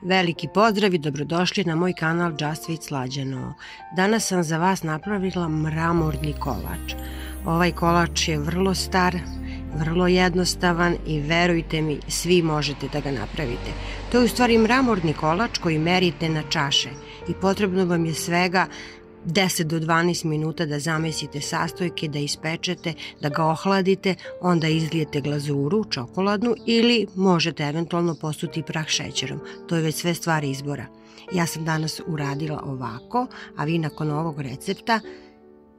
Veliki pozdrav i dobrodošli na moj kanal Just with Slađano. Danas sam za vas napravila mramorni kolač. Ovaj kolač je vrlo star, vrlo jednostavan i verujte mi, svi možete da ga napravite. To je u stvari mramorni kolač koji merite na čaše i potrebno vam je svega 10 do 12 minuta da zamesite sastojke, da ispečete, da ga ohladite, onda izlijete glazuru, čokoladnu ili možete eventualno posuti prah šećerom. To je već sve stvar izbora. Ja sam danas uradila ovako, a vi nakon ovog recepta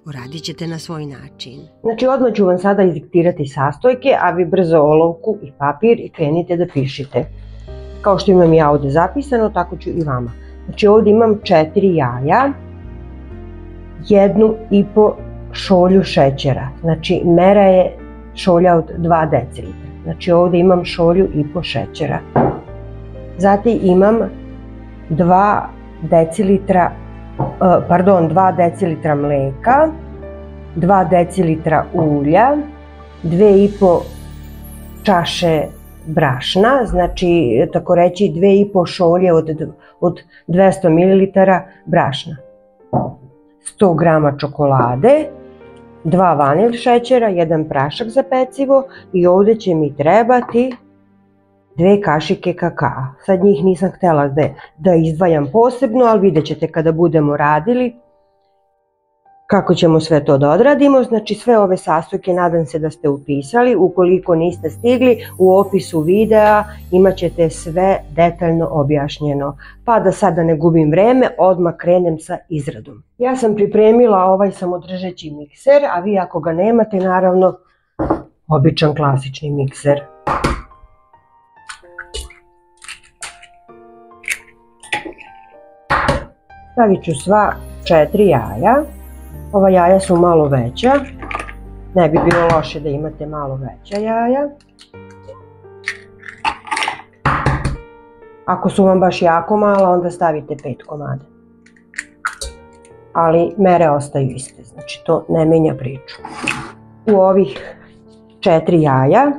uradit ćete na svoj način. Znači odmah ću vam sada izdiktirati sastojke, a vi brzo olovku i papir i krenite da pišite. Kao što imam ja ovde zapisano, tako ću i vama. Znači ovde imam 4 jaja, 1,5 šolju šećera, znači mera je šolja od 2 decilitra, znači ovde imam šolju i po šećera. Zatim imam 2 decilitra mleka, 2 decilitra ulja, 2,5 čaše brašna, znači tako reći 2,5 šolje od 200 ml brašna. 100 grama čokolade, 2 vanil šećera, 1 prašak za pecivo i ovde će mi trebati 2 kašike kakaa. Sad njih nisam htela da izdvajam posebno, ali vidjet ćete kada budemo radili kako ćemo sve to da odradimo. Znači sve ove sastojke nadam se da ste upisali. Ukoliko niste stigli, u opisu videa imat ćete sve detaljno objašnjeno. Pa da sada ne gubim vreme, odmah krenem sa izradom. Ja sam pripremila ovaj samodržeći mikser, a vi ako ga nemate, naravno, običan klasični mikser. Stavit ću sva 4 jaja. Ova jaja su malo veća, ne bi bilo loše da imate malo veća jaja. Ako su vam baš jako mala, onda stavite 5 komada. Ali mere ostaju iste, znači to ne menja priču. U ovih 4 jaja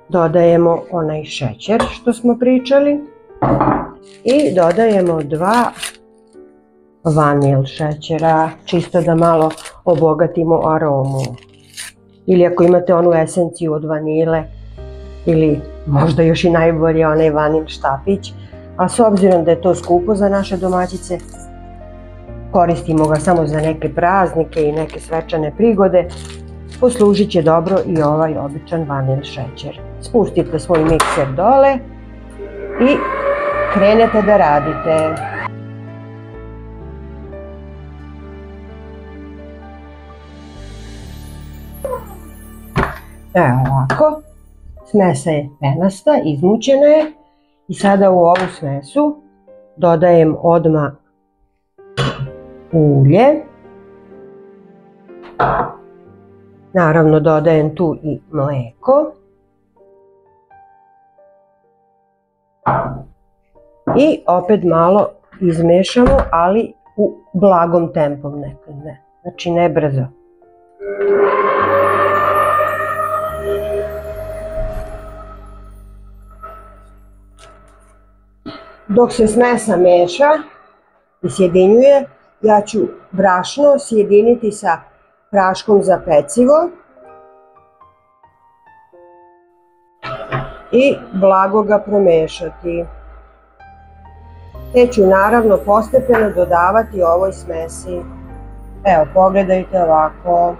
dodajemo onaj šećer što smo pričali i dodajemo 2 vanil šećera, čisto da malo obogatimo aromu. Ili ako imate onu esenciju od vanile, ili možda još i najbolje onaj vanil štapić, a s obzirom da je to skupo za naše domaćice, koristimo ga samo za neke praznike i neke svečane prigode, poslužit će dobro i ovaj običan vanil šećer. Spustite svoj mikser dole i krenete da radite. Evo ovako, smesa je penasta, izmućena je i sada u ovu smesu dodajem odmah ulje. Naravno dodajem tu i mleko. I opet malo izmešamo, ali u blagom tempom, znači ne brzo. Dok se smesa meša i sjedinjuje, ja ću brašno sjediniti sa praškom za pecivo i blago ga promešati. Te ću naravno postepeno dodavati ovoj smesi. Evo, pogledajte ovako.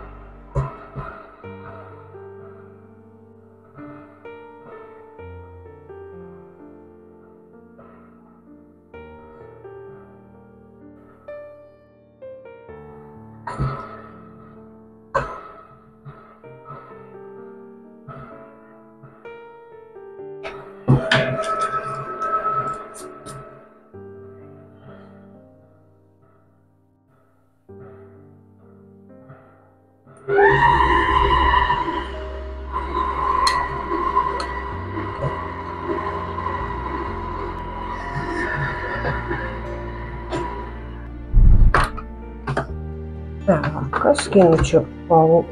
Ovako, skinut ću ovu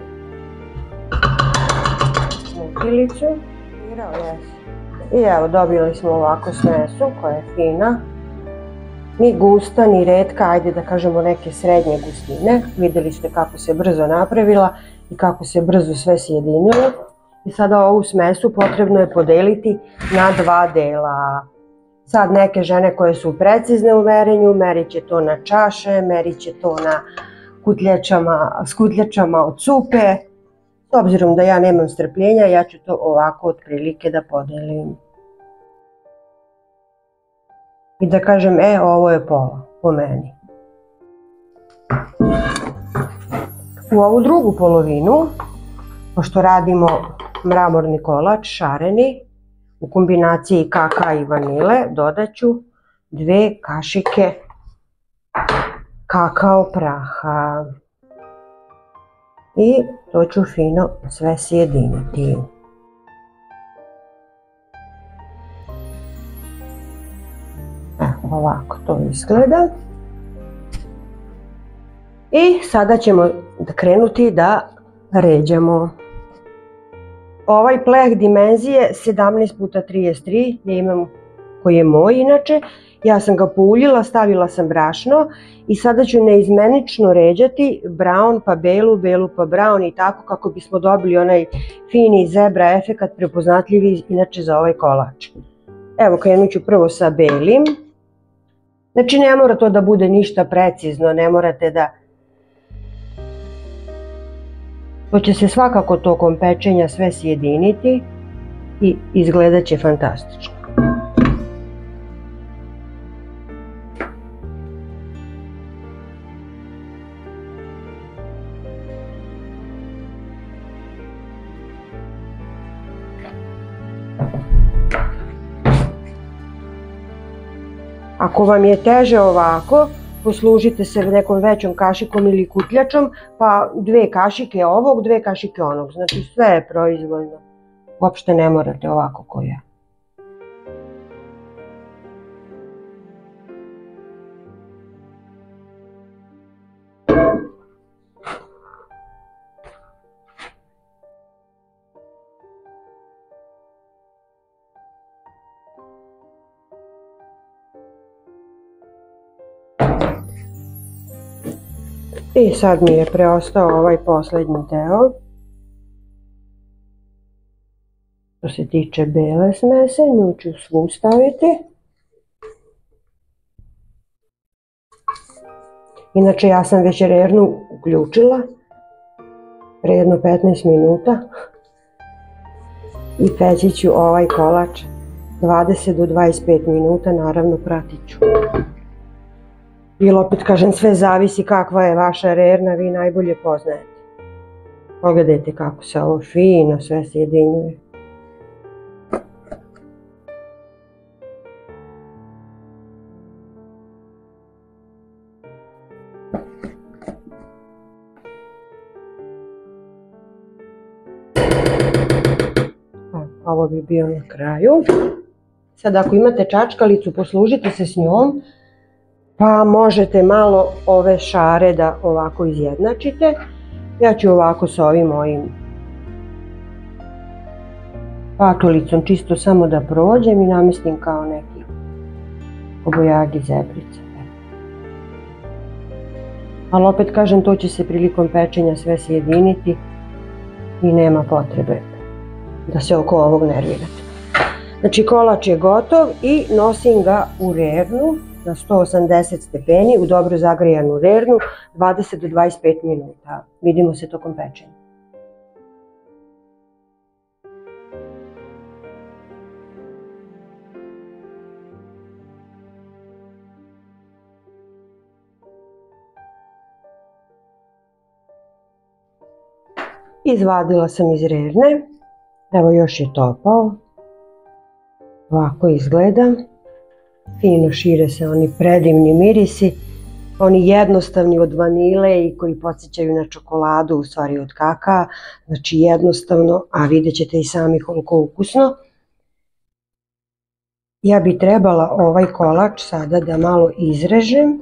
mutilicu. I evo, dobili smo ovako smesu koja je fina. Ni gusta, ni retka, ajde da kažemo neke srednje gustine. Vidjeli ste kako se brzo napravila i kako se brzo sve sjedinilo. I sada ovu smesu potrebno je podeliti na 2 dela. Sad neke žene koje su precizne u merenju, merit će to na čaše, merit će to na skutljačama od supe. S obzirom da ja nemam strpljenja, ja ću to ovako otprilike da podelim. I da kažem, ovo je pola po meni. U ovu drugu polovinu, pošto radimo mramorni kolač, šareni, u kombinaciji kaka i vanile, dodat ću 2 kašike kakao praha. I to ću fino sve sjediniti. Ovako to izgleda. I sada ćemo krenuti da ređamo. Ovaj pleh dimenzije 17x33 ja imam, koji je moj inače. Ja sam ga pouljila, stavila sam brašno i sada ću neizmenično ređati brown pa belu, belu pa brown i tako kako bismo dobili onaj fini zebra efekat prepoznatljivi inače za ovaj kolač. Evo, krenut ću prvo sa belim. Znači ne mora to da bude ništa precizno, ne morate da... To će se svakako tokom pečenja sve sjediniti i izgledat će fantastično. Ako vam je teže ovako, poslužite se nekom većom kašikom ili kutljačom, pa 2 kašike ovog, 2 kašike onog. Znači sve je proizvoljno. Uopšte ne morate ovako kao ja. I sad mi je preostao ovaj posljednji deo. Što se tiče bele smese, nju ću svu staviti. Inače ja sam već rernu uključila. Pre jedno 15 minuta. I peći ću ovaj kolač 20 do 25 minuta, naravno pratit ću. Ili opet kažem, sve zavisi kakva je vaša rerna, vi najbolje poznajete. Pogledajte kako se ovo fino sve sjedinjuje. Ovo bi bio na kraju. Sad ako imate čačkalicu, poslužite se s njom. Pa možete malo ove šare da ovako izjednačite. Ja ću ovako sa ovim mojim patulicom čisto samo da prođem i namestim kao neki kobajagi zebrice. Ali opet kažem, to će se prilikom pečenja sve sjediniti i nema potrebe da se oko ovog nervirate. Znači kolač je gotov i nosim ga u rernu na 180 stepeni u dobro zagrejanu rernu 20 do 25 minuta. Vidimo se tokom pečenja. Izvadila sam iz rerne. Evo, još je topao. Ovako izgleda. Fino šire se oni predivni mirisi. Oni jednostavni od vanile i koji podsjećaju na čokoladu, u stvari od kakaa. Znači jednostavno, a vidjet ćete i sami koliko ukusno. Ja bi trebala ovaj kolač sada da malo izrežem.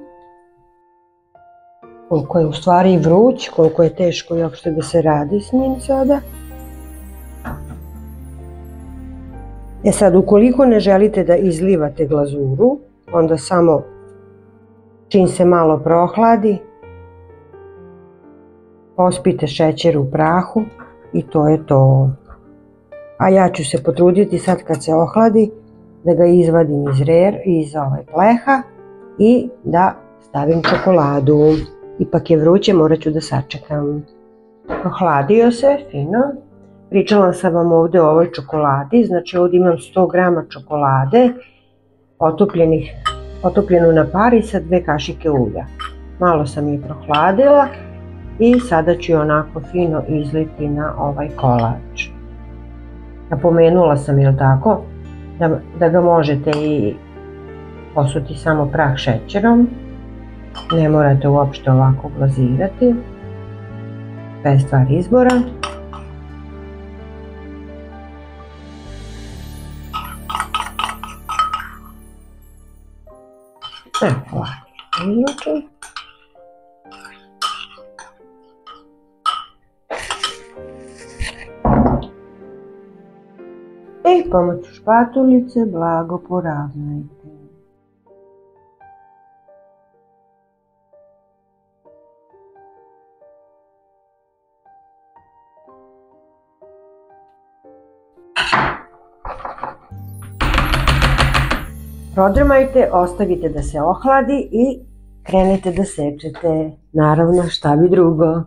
Koliko je u stvari vruć, koliko je teško i uopšte da se radi s njim sada. E sad, ukoliko ne želite da izlivate glazuru, onda samo čim se malo prohladi, pospite šećer u prahu i to je to. A ja ću se potruditi sad kad se ohladi da ga izvadim iz pleha i da stavim čokoladu. Ipak je vruće, morat ću da sačekam. Ohladio se, fino. Pričala sam vam ovde o ovoj čokoladi, znači ovdje imam 100 grama čokolade, potopljenu na pari sa 2 kašike ulja. Malo sam je prohladila i sada ću je onako fino izliti na ovaj kolač. Napomenula sam, jel tako, da ga možete i posuti samo prah šećerom, ne morate uopšte ovako glazirati, to je stvar izbora. Ovako izlučim. I pomoću špatulice blago poravnajte. Prodrmajte, ostavite da se ohladi i krenete da sečete. Naravno, šta bi drugo.